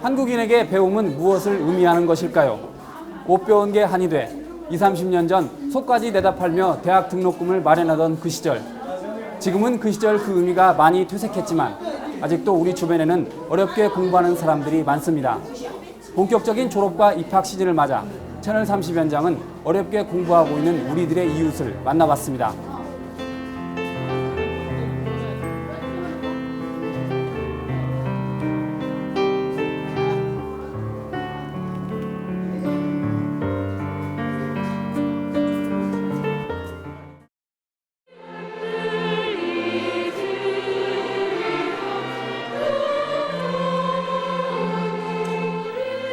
한국인에게 배움은 무엇을 의미하는 것일까요? 못 배운 게 한이 돼 20, 30년 전 속까지 내다 팔며 대학 등록금을 마련하던 그 시절. 지금은 그 시절 그 의미가 많이 퇴색했지만 아직도 우리 주변에는 어렵게 공부하는 사람들이 많습니다. 본격적인 졸업과 입학 시즌을 맞아 채널 30 현장은 어렵게 공부하고 있는 우리들의 이웃을 만나봤습니다.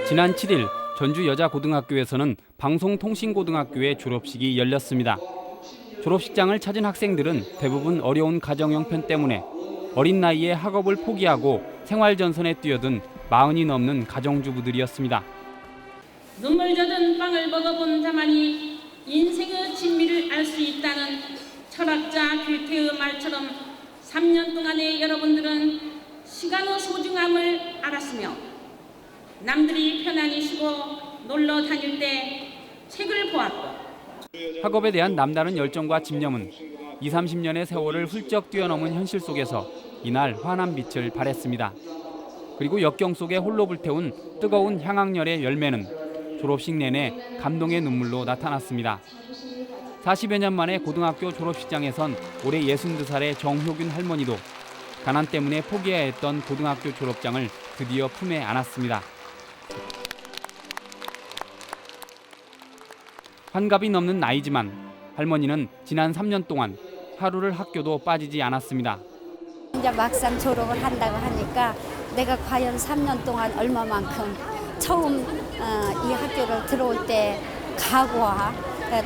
지난 7일 전주 여자고등학교에서는 방송통신고등학교의 졸업식이 열렸습니다. 졸업식장을 찾은 학생들은 대부분 어려운 가정 형편 때문에 어린 나이에 학업을 포기하고 생활전선에 뛰어든 40이 넘는 가정주부들이었습니다. 눈물 젖은 빵을 먹어본 자만이 인생의 진미를 알 수 있다는 철학자 괴테의 말처럼 3년 동안의 여러분들은 시간의 소중함을 알았으며 남들이 편안히 쉬고 놀러 다닐 때 책을 보았고 학업에 대한 남다른 열정과 집념은 20, 30년의 세월을 훌쩍 뛰어넘은 현실 속에서 이날 환한 빛을 발했습니다. 그리고 역경 속에 홀로 불태운 뜨거운 향학열의 열매는 졸업식 내내 감동의 눈물로 나타났습니다. 40여 년 만에 고등학교 졸업식장에 선 올해 62살의 정효균 할머니도 가난 때문에 포기해야 했던 고등학교 졸업장을 드디어 품에 안았습니다. 환갑이 넘는 나이지만 할머니는 지난 3년 동안 하루를 학교도 빠지지 않았습니다. 이제 막상 졸업을 한다고 하니까 내가 과연 3년 동안 얼마만큼 처음 이 학교를 들어올 때 각오와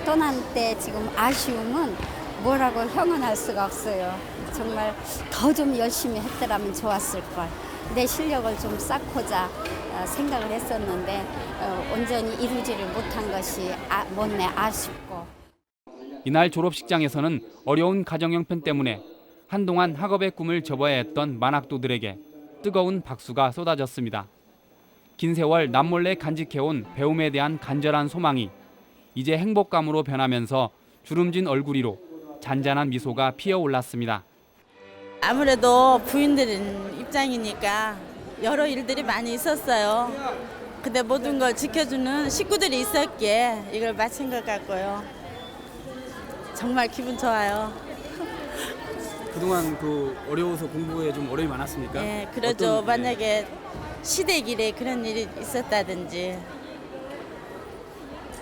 떠날 때 지금 아쉬움은 뭐라고 형언할 수가 없어요. 정말 더 좀 열심히 했더라면 좋았을 걸. 내 실력을 좀 쌓고자 생각을 했었는데 온전히 이루지를 못한 것이 못내 아쉽고. 이날 졸업식장에서는 어려운 가정 형편 때문에 한동안 학업의 꿈을 접어야 했던 만학도들에게 뜨거운 박수가 쏟아졌습니다. 긴 세월 남몰래 간직해온 배움에 대한 간절한 소망이 이제 행복감으로 변하면서 주름진 얼굴 위로 잔잔한 미소가 피어올랐습니다. 아무래도 부인들은 입장이니까 여러 일들이 많이 있었어요. 근데 모든 걸 지켜주는 식구들이 있었기에 이걸 마친 것 같고요. 정말 기분 좋아요. 그동안 어려워서 공부에 좀 어려움이 많았습니까? 네, 그러죠. 만약에 시댁일에 그런 일이 있었다든지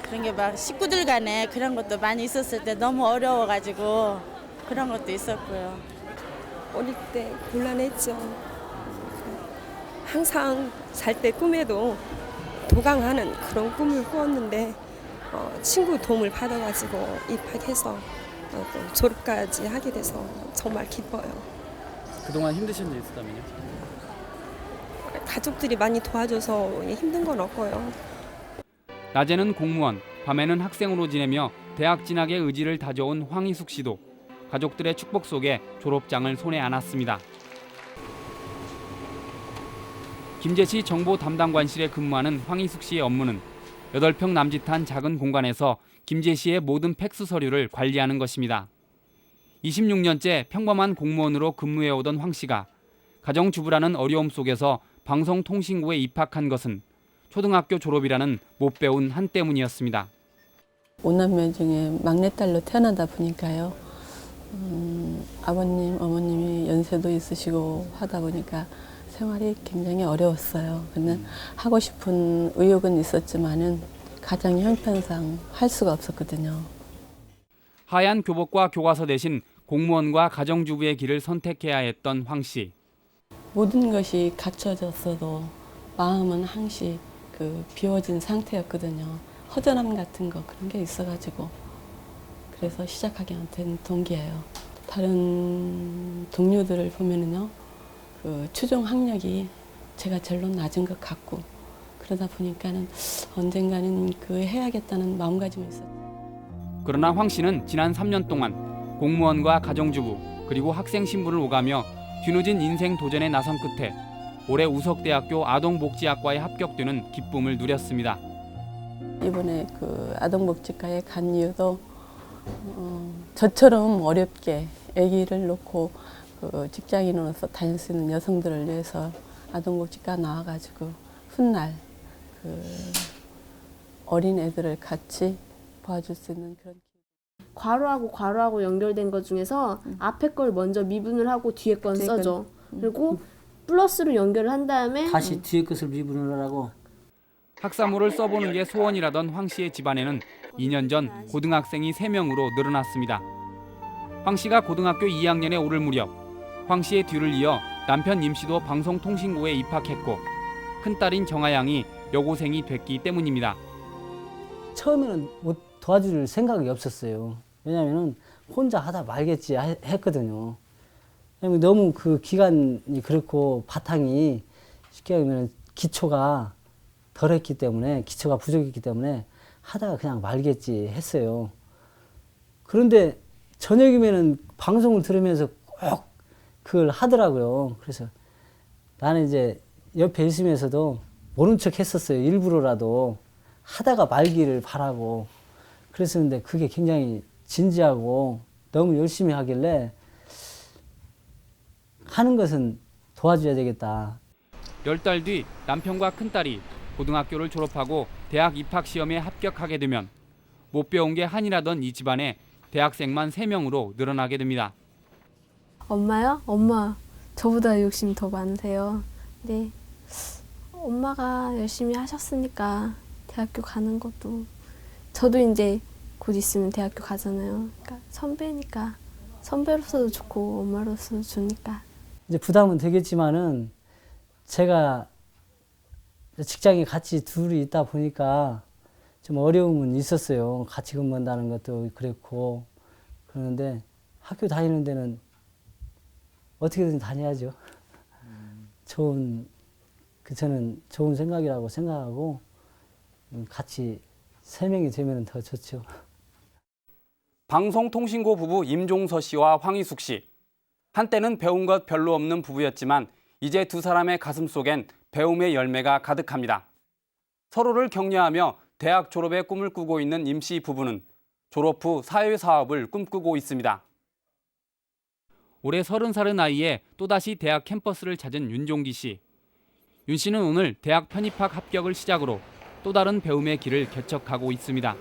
그런 게 막 식구들 간에 그런 것도 많이 있었을 때 너무 어려워가지고 그런 것도 있었고요. 어릴 때 곤란했죠. 항상 살 때 꿈에도 도강하는 그런 꿈을 꾸었는데 친구 도움을 받아가지고 입학해서 또 졸업까지 하게 돼서 정말 기뻐요. 그동안 힘드신 일 있었다면요? 가족들이 많이 도와줘서 힘든 건 없고요. 낮에는 공무원, 밤에는 학생으로 지내며 대학 진학의 의지를 다져온 황희숙 씨도 가족들의 축복 속에 졸업장을 손에 안았습니다. 김제시 정보 담당관실에 근무하는 황희숙 씨의 업무는 8평 남짓한 작은 공간에서 김제시의 모든 팩스 서류를 관리하는 것입니다. 26년째 평범한 공무원으로 근무해오던 황 씨가 가정주부라는 어려움 속에서 방송통신고에 입학한 것은 초등학교 졸업이라는 못 배운 한 때문이었습니다. 5남매 중에 막내딸로 태어나다 보니까요. 아버님, 어머님이 연세도 있으시고 하다 보니까 생활이 굉장히 어려웠어요. 근데 하고 싶은 의욕은 있었지만은 가정 형편상 할 수가 없었거든요. 하얀 교복과 교과서 대신 공무원과 가정주부의 길을 선택해야 했던 황 씨. 모든 것이 갖춰졌어도 마음은 항시 비워진 상태였거든요. 허전함 같은 거 그런 게 있어가지고 그래서 시작하게 된 동기예요. 다른 동료들을 보면은요, 추종 학력이 제가 제일 낮은 것 같고 그러다 보니까는 언젠가는 해야겠다는 마음가짐이 있었죠. 그러나 황 씨는 지난 3년 동안 공무원과 가정주부 그리고 학생 신분을 오가며 뒤늦은 인생 도전에 나선 끝에 올해 우석대학교 아동복지학과에 합격되는 기쁨을 누렸습니다. 이번에 그 아동복지과에 간 이유도 저처럼 어렵게 아기를 놓고 그 직장인으로서 다닐 수 있는 여성들을 위해서 아동복지과 나와가지고 훗날 그 어린 애들을 같이 도와줄 수 있는 그런. 괄호하고 연결된 것 중에서 앞에 걸 먼저 미분을 하고 뒤에 건 써줘. 그리고 플러스로 연결을 한 다음에 다시 뒤에 것을 미분을 하고. 학사모를 써보는 게 소원이라던 황 씨의 집안에는 2년 전 고등학생이 3명으로 늘어났습니다. 황 씨가 고등학교 2학년에 오를 무렵 황 씨의 뒤를 이어 남편 임 씨도 방송통신고에 입학했고 큰딸인 정아 양이 여고생이 됐기 때문입니다. 처음에는 뭐 도와줄 생각이 없었어요. 왜냐하면 혼자 하다 말겠지 했거든요. 왜냐면 너무 그 기간이 그렇고 바탕이 쉽게 하면 기초가 덜했기 때문에, 기초가 부족했기 때문에 하다가 그냥 말겠지 했어요. 그런데 저녁이면은 방송을 들으면서 꼭 그걸 하더라고요. 그래서 나는 이제 옆에 있으면서도 모른 척 했었어요. 일부러라도 하다가 말기를 바라고. 그랬었는데 그게 굉장히 진지하고 너무 열심히 하길래 하는 것은 도와줘야 되겠다. 10달 뒤 남편과 큰딸이 고등학교를 졸업하고 대학 입학 시험에 합격하게 되면 못 배운 게 한이라던 이 집안에 대학생만 3명으로 늘어나게 됩니다. 엄마요? 엄마 저보다 욕심이 더 많으세요. 근데 엄마가 열심히 하셨으니까 대학교 가는 것도 저도 이제 곧 있으면 대학교 가잖아요. 그러니까 선배니까 선배로서도 좋고 엄마로서도 좋으니까. 이제 부담은 되겠지만은 제가 직장에 같이 둘이 있다 보니까 좀 어려움은 있었어요. 같이 근무한다는 것도 그랬고. 그런데 학교 다니는 데는 어떻게든 다녀야죠. 저는 좋은 생각이라고 생각하고 같이 3명이 되면 더 좋죠. 방송통신고 부부 임종서 씨와 황희숙 씨. 한때는 배운 것 별로 없는 부부였지만 이제 두 사람의 가슴 속엔 배움의 열매가 가득합니다. 서로를 격려하며 대학 졸업의 꿈을 꾸고 있는 임 씨 부부는 졸업 후 사회사업을 꿈꾸고 있습니다. 올해 30살의 나이에 또다시 대학 캠퍼스를 찾은 윤종기 씨. 윤 씨는 오늘 대학 편입학 합격을 시작으로 또 다른 배움의 길을 개척하고 있습니다.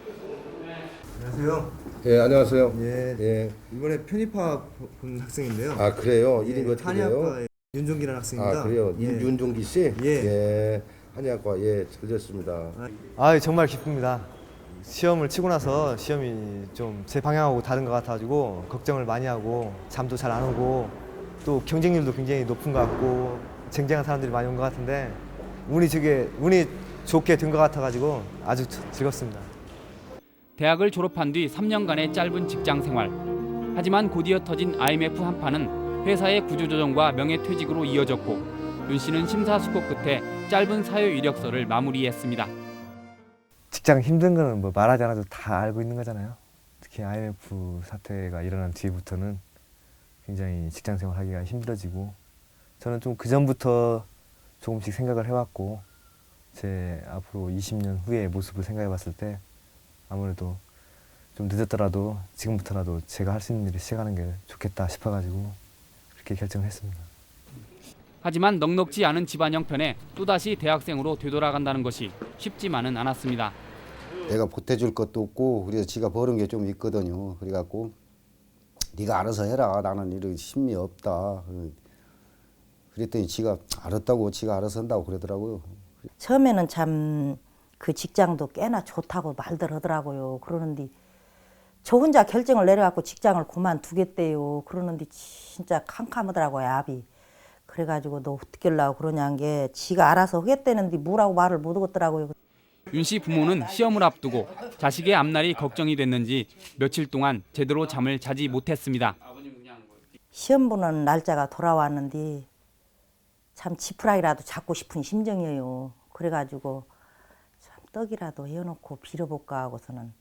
안녕하세요. 예, 안녕하세요. 예, 예. 이번에 편입학 본 학생인데요. 아, 그래요? 이름이 어떻게 돼요? 한의학과의 윤종기라는 학생입니다. 아, 그래요? 예. 윤종기 씨? 예. 예. 한의학과, 예, 들렸습니다. 아, 정말 기쁩니다. 시험을 치고 나서 시험이 좀 제 방향하고 다른 것 같아가지고 걱정을 많이 하고 잠도 잘 안 오고 또 경쟁률도 굉장히 높은 것 같고 쟁쟁한 사람들이 많이 온 것 같은데 운이 좋게 된 것 같아가지고 아주 즐겁습니다. 대학을 졸업한 뒤 3년간의 짧은 직장 생활. 하지만 곧이어 터진 IMF 한파는 회사의 구조조정과 명예퇴직으로 이어졌고 윤 씨는 심사숙고 끝에 짧은 사회 이력서를 마무리했습니다. 직장 힘든 거는 뭐 말하지 않아도 다 알고 있는 거잖아요. 특히 IMF 사태가 일어난 뒤부터는 굉장히 직장 생활하기가 힘들어지고 저는 좀 그 전부터 조금씩 생각을 해왔고 제 앞으로 20년 후의 모습을 생각해 봤을 때 아무래도 좀 늦었더라도 지금부터라도 제가 할 수 있는 일을 시작하는 게 좋겠다 싶어가지고 그렇게 결정을 했습니다. 하지만 넉넉지 않은 집안 형편에 또다시 대학생으로 되돌아간다는 것이 쉽지만은 않았습니다. 내가 보태줄 것도 없고 그래서 지가 버는 게 좀 있거든요. 그래갖고 네가 알아서 해라. 나는 이런 힘이 없다. 그랬더니 지가 알았다고 지가 알아서 한다고 그러더라고요. 처음에는 참 그 직장도 꽤나 좋다고 말들 하더라고요. 그러는데 저 혼자 결정을 내려갖고 직장을 그만두겠대요. 그러는데 진짜 캄캄하더라고요, 압이. 그래가지고 너 어떻게 하려고 그러냐는 게 지가 알아서 하겠다는데 뭐라고 말을 못 하겠더라고요. 윤 씨 부모는 시험을 앞두고 자식의 앞날이 걱정이 됐는지 며칠 동안 제대로 잠을 자지 못했습니다. 시험 보는 날짜가 돌아왔는데 참 지푸라기라도 잡고 싶은 심정이에요. 그래가지고 참 떡이라도 해놓고 빌어볼까 하고서는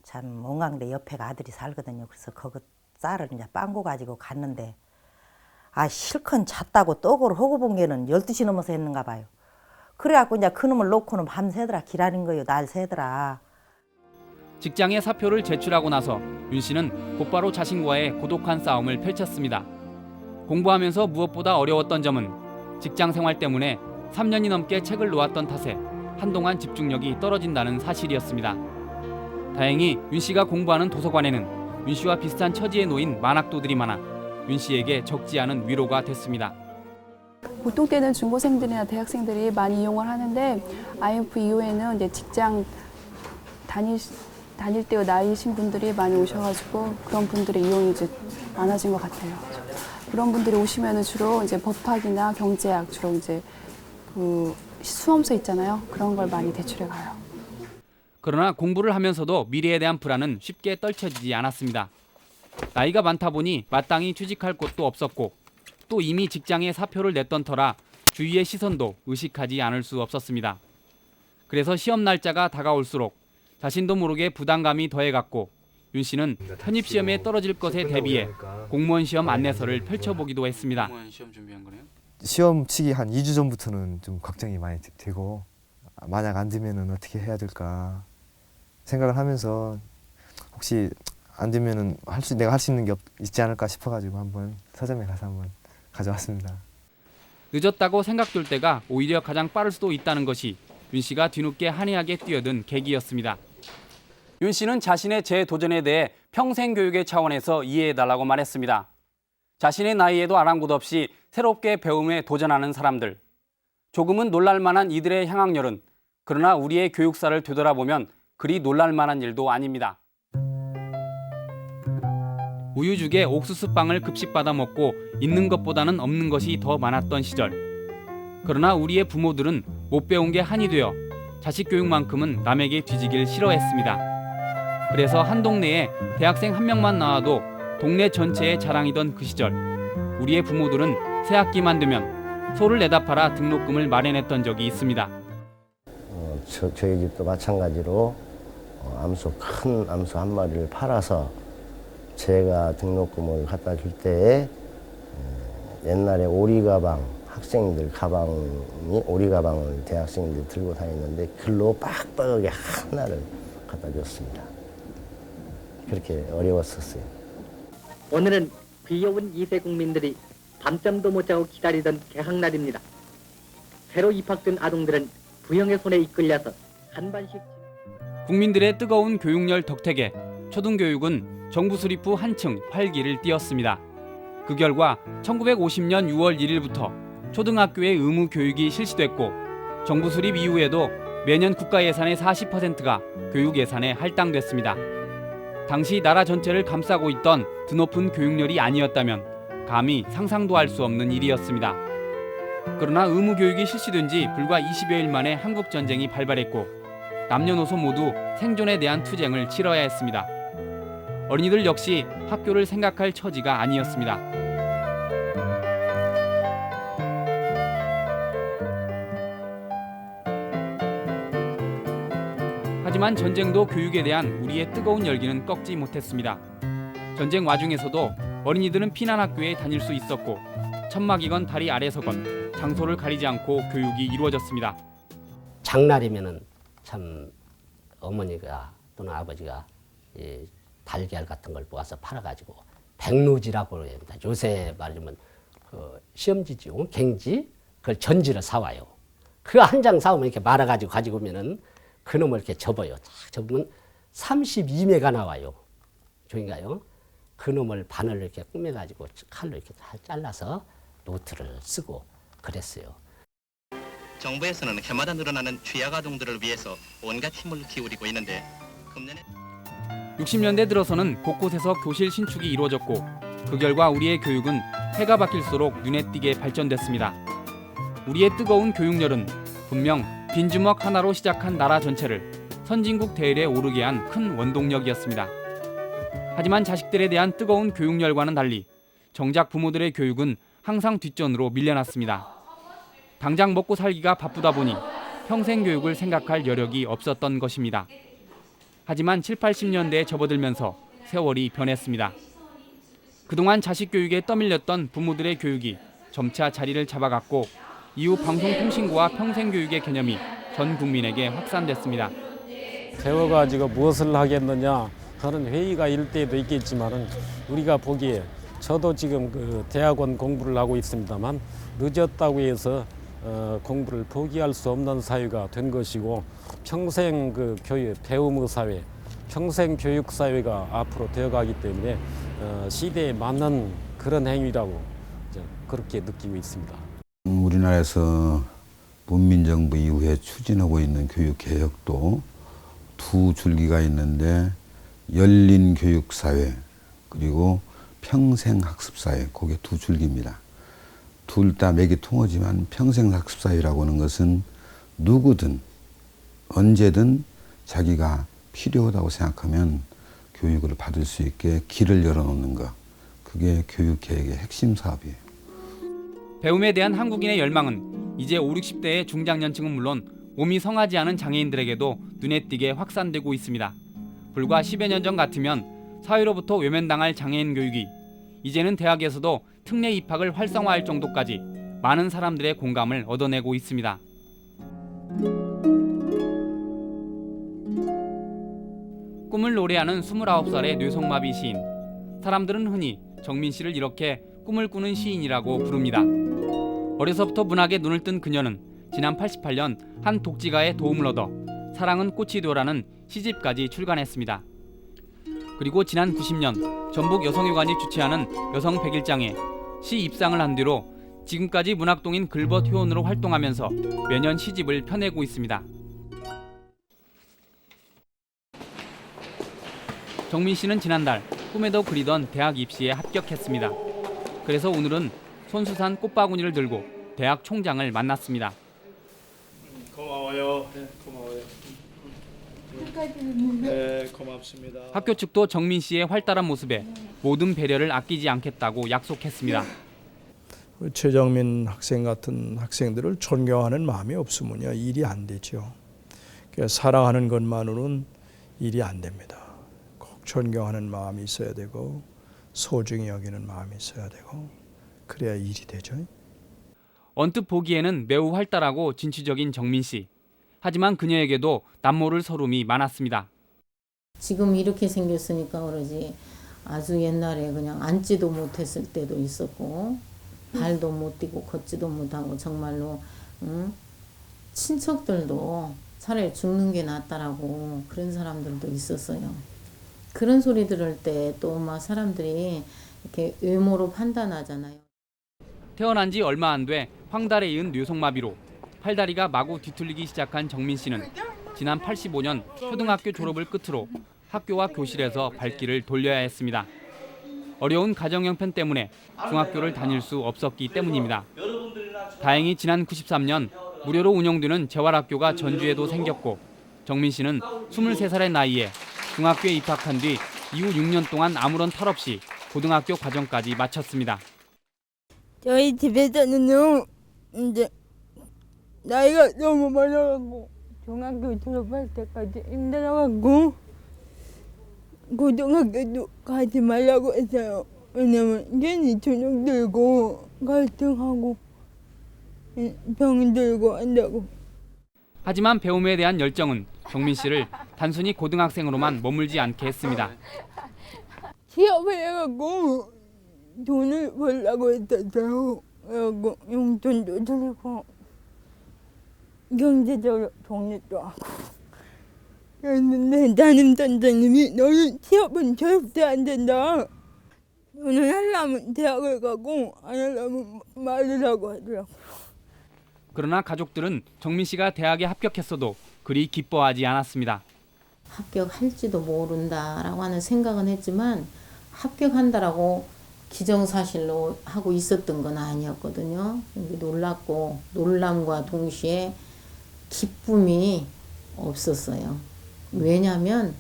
참 옹강대 옆에 아들이 살거든요. 그래서 거기 쌀을 이제 빵고 가지고 갔는데 아 실컷 잤다고 떡을 하고 본 게는 12시 넘어서 했는가 봐요. 그래갖고 이제 그놈을 놓고는 밤새더라 기다린 거요. 날 새더라. 직장에 사표를 제출하고 나서 윤 씨는 곧바로 자신과의 고독한 싸움을 펼쳤습니다. 공부하면서 무엇보다 어려웠던 점은 직장 생활 때문에 3년이 넘게 책을 놓았던 탓에 한동안 집중력이 떨어진다는 사실이었습니다. 다행히 윤 씨가 공부하는 도서관에는 윤 씨와 비슷한 처지에 놓인 만학도들이 많아 윤 씨에게 적지 않은 위로가 됐습니다. 보통 때는 중고생들이나 대학생들이 많이 이용을 하는데 IMF 이후에는 이제 직장 다닐 때 나이신 분들이 많이 오셔가지고 그런 분들의 이용이 이제 많아진 것 같아요. 그런 분들이 오시면은 주로 이제 법학이나 경제학 주로 이제 그 수험서 있잖아요. 그런 걸 많이 대출해 가요. 그러나 공부를 하면서도 미래에 대한 불안은 쉽게 떨쳐지지 않았습니다. 나이가 많다 보니 마땅히 취직할 곳도 없었고 또 이미 직장에 사표를 냈던 터라 주위의 시선도 의식하지 않을 수 없었습니다. 그래서 시험 날짜가 다가올수록 자신도 모르게 부담감이 더해갔고 윤 씨는 편입시험에 떨어질 것에 대비해 공무원 시험 안내서를 펼쳐보기도 했습니다. 시험 치기 한 2주 전부터는 좀 걱정이 많이 되고 만약 안 되면은 어떻게 해야 될까 생각을 하면서 혹시 안 되면은 내가 할 수 있는 게 있지 않을까 싶어가지고 한번 서점에 가서 한번 가져왔습니다. 늦었다고 생각될 때가 오히려 가장 빠를 수도 있다는 것이 윤 씨가 뒤늦게 한의학에 뛰어든 계기였습니다. 윤 씨는 자신의 재도전에 대해 평생교육의 차원에서 이해해달라고 말했습니다. 자신의 나이에도 아랑곳 없이 새롭게 배움에 도전하는 사람들. 조금은 놀랄만한 이들의 향학열은 그러나 우리의 교육사를 되돌아보면 그리 놀랄만한 일도 아닙니다. 우유죽에 옥수수빵을 급식받아 먹고 있는 것보다는 없는 것이 더 많았던 시절. 그러나 우리의 부모들은 못 배운 게 한이 되어 자식 교육만큼은 남에게 뒤지길 싫어했습니다. 그래서 한 동네에 대학생 한 명만 나와도 동네 전체의 자랑이던 그 시절. 우리의 부모들은 새 학기만 되면 소를 내다 팔아 등록금을 마련했던 적이 있습니다. 저희 집도 마찬가지로 큰 암소 한 마리를 팔아서 제가 등록금을 갖다 줄 때에 옛날에 오리가방 학생들 가방이 오리가방을 대학생들이 들고 다녔는데 글로 빡빡하게 하나를 갖다 줬습니다. 그렇게 어려웠었어요. 오늘은 귀여운 2세 국민들이 밤잠도 못 자고 기다리던 개학날입니다. 새로 입학된 아동들은 부형의 손에 이끌려서 한 반씩 국민들의 뜨거운 교육열 덕택에 초등교육은 정부 수립 후 한층 활기를 띠었습니다. 그 결과 1950년 6월 1일부터 초등학교의 의무 교육이 실시됐고 정부 수립 이후에도 매년 국가 예산의 40%가 교육 예산에 할당됐습니다. 당시 나라 전체를 감싸고 있던 드높은 교육열이 아니었다면 감히 상상도 할 수 없는 일이었습니다. 그러나 의무 교육이 실시된 지 불과 20여일 만에 한국 전쟁이 발발했고 남녀노소 모두 생존에 대한 투쟁을 치러야 했습니다. 어린이들 역시 학교를 생각할 처지가 아니었습니다. 하지만 전쟁도 교육에 대한 우리의 뜨거운 열기는 꺾지 못했습니다. 전쟁 와중에서도 어린이들은 피난학교에 다닐 수 있었고 천막이건 다리 아래서건 장소를 가리지 않고 교육이 이루어졌습니다. 장날이면은 참 어머니가 또는 아버지가 달걀 같은 걸 모아서 팔아가지고 백루지라고 합니다. 요새 말하면 그 시험지죠, 갱지 그걸 전지를 사와요. 그 한 장 사오면 이렇게 말아가지고 가지고 오면은 그놈을 이렇게 접어요. 딱 접으면 32매가 나와요. 종인가요? 그놈을 바늘을 이렇게 꾸며가지고 칼로 이렇게 잘라서 노트를 쓰고 그랬어요. 정부에서는 해마다 늘어나는 취약 아동들을 위해서 온갖 힘을 기울이고 있는데 금년에 60년대 들어서는 곳곳에서 교실 신축이 이루어졌고 그 결과 우리의 교육은 해가 바뀔수록 눈에 띄게 발전됐습니다. 우리의 뜨거운 교육열은 분명 빈주먹 하나로 시작한 나라 전체를 선진국 대열에 오르게 한 큰 원동력이었습니다. 하지만 자식들에 대한 뜨거운 교육열과는 달리 정작 부모들의 교육은 항상 뒷전으로 밀려났습니다. 당장 먹고 살기가 바쁘다 보니 평생 교육을 생각할 여력이 없었던 것입니다. 하지만 7, 80년대에 접어들면서 세월이 변했습니다. 그동안 자식 교육에 떠밀렸던 부모들의 교육이 점차 자리를 잡아갔고 이후 방송통신고와 평생교육의 개념이 전 국민에게 확산됐습니다. 배워가지고 무엇을 하겠느냐 하는 회의가 일 때도 있겠지만은 우리가 보기에 저도 지금 그 대학원 공부를 하고 있습니다만 늦었다고 해서 공부를 포기할 수 없는 사회가 된 것이고 평생 그 교육 배움의 사회, 평생 교육 사회가 앞으로 되어가기 때문에 시대에 맞는 그런 행위라고 그렇게 느끼고 있습니다. 우리나라에서 문민정부 이후에 추진하고 있는 교육 개혁도 두 줄기가 있는데 열린 교육 사회 그리고 평생 학습 사회 그게 두 줄기입니다. 둘 다 맥이 통하지만 평생 학습 사회라고 하는 것은 누구든 언제든 자기가 필요하다고 생각하면 교육을 받을 수 있게 길을 열어놓는 것 그게 교육 개혁의 핵심 사업이에요. 배움에 대한 한국인의 열망은 이제 5, 60대의 중장년층은 물론 몸이 성하지 않은 장애인들에게도 눈에 띄게 확산되고 있습니다. 불과 10여 년 전 같으면 사회로부터 외면당할 장애인 교육이 이제는 대학에서도 특례 입학을 활성화할 정도까지 많은 사람들의 공감을 얻어내고 있습니다. 꿈을 노래하는 29살의 뇌성마비 시인. 사람들은 흔히 정민 씨를 이렇게 꿈을 꾸는 시인이라고 부릅니다. 어려서부터 문학에 눈을 뜬 그녀는 지난 88년 한 독지가의 도움을 얻어 사랑은 꽃이 되어라는 시집까지 출간했습니다. 그리고 지난 90년 전북 여성회관이 주최하는 여성 100일장에 시 입상을 한 뒤로 지금까지 문학동인 글벗 회원으로 활동하면서 매년 시집을 펴내고 있습니다. 정민 씨는 지난달 꿈에도 그리던 대학 입시에 합격했습니다. 그래서 오늘은 손수산 꽃바구니를 들고 대학 총장을 만났습니다. 고마워요. 네, 고마워요. 네, 고맙습니다. 학교 측도 정민 씨의 활달한 모습에 모든 배려를 아끼지 않겠다고 약속했습니다. 최정민 학생 같은 학생들을 존경하는 마음이 없으면요 일이 안 되죠. 사랑하는 것만으로는 일이 안 됩니다. 꼭 존경하는 마음이 있어야 되고 소중히 여기는 마음이 있어야 되고 그래야 일이 되죠. 언뜻 보기에는 매우 활달하고 진취적인 정민 씨. 하지만 그녀에게도 남모를 서름이 많았습니다. 지금 이렇게 생겼으니까 그러지 아주 옛날에 그냥 앉지도 못했을 때도 있었고 발도 못 뛰고 걷지도 못하고 정말로 친척들도 차라리 죽는 게 낫다라고 그런 사람들도 있었어요. 그런 소리 들을 때 또 막 사람들이 이렇게 외모로 판단하잖아요. 태어난 지 얼마 안 돼 황달에 이은 뇌성마비로 팔다리가 마구 뒤틀리기 시작한 정민 씨는 지난 85년 초등학교 졸업을 끝으로 학교와 교실에서 발길을 돌려야 했습니다. 어려운 가정 형편 때문에 중학교를 다닐 수 없었기 때문입니다. 다행히 지난 93년 무료로 운영되는 재활학교가 전주에도 생겼고 정민 씨는 23살의 나이에 중학교에 입학한 뒤 이후 6년 동안 아무런 탈 없이 고등학교 과정까지 마쳤습니다. 저희 집에서는요 이제 나이가 너무 많아갖고 중학교 졸업할 때까지 힘들어갖고 고등학교도 가지 말라고 했어요. 왜냐면 괜히 저녁 들고 갈등하고 병 들고 한다고. 하지만 배움에 대한 열정은 정민 씨를 단순히 고등학생으로만 머물지 않게 했습니다. 취업을 해갖고 돈을 벌려고 했었어요. 그래갖고 용돈도 드리고 경제적으로 독립도 하고 그랬는데 담임 선생님이 너는 취업은 절대 안 된다. 너는 하려면 대학을 가고 안 하려면 말을 하고 하더라고요. 그러나 가족들은 정민 씨가 대학에 합격했어도 그리 기뻐하지 않았습니다. 합격할지도 모른다라고 하는 생각은 했지만 합격한다라고 기정사실로 하고 있었던 건 아니었거든요. 놀랐고 놀람과 동시에 기쁨이 없었어요. 왜냐하면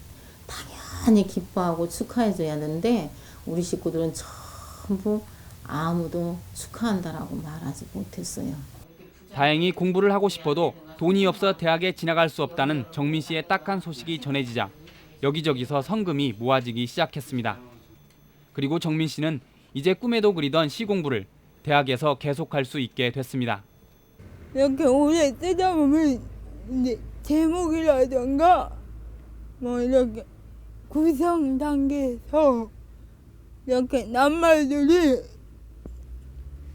당연히 기뻐하고 축하해줘야 하는데 우리 식구들은 전부 아무도 축하한다라고 말하지 못했어요. 다행히 공부를 하고 싶어도 돈이 없어 대학에 진학할 수 없다는 정민 씨의 딱한 소식이 전해지자 여기저기서 성금이 모아지기 시작했습니다. 그리고 정민 씨는 이제 꿈에도 그리던 시 공부를 대학에서 계속할 수 있게 됐습니다. 이렇게 오래 쓰다 보면 이제 제목이라든가 뭐 이렇게 구성 단계에서 이렇게 낱말들이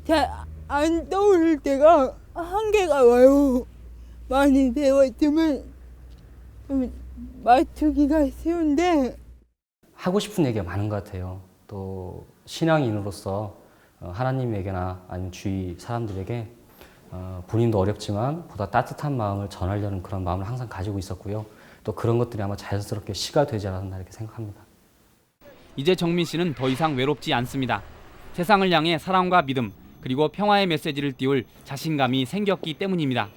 잘 안 떠오를 때가 한계가 와요. 많이 배웠으면 좀 맞추기가 쉬운데 하고 싶은 얘기가 많은 것 같아요. 또 신앙인으로서 하나님에게나 아니면 주위 사람들에게 본인도 어렵지만 보다 따뜻한 마음을 전하려는 그런 마음을 항상 가지고 있었고요. 또 그런 것들이 아마 자연스럽게 시가 되지 않았나 이렇게 생각합니다. 이제 정민 씨는 더 이상 외롭지 않습니다. 세상을 향해 사랑과 믿음 그리고 평화의 메시지를 띄울 자신감이 생겼기 때문입니다.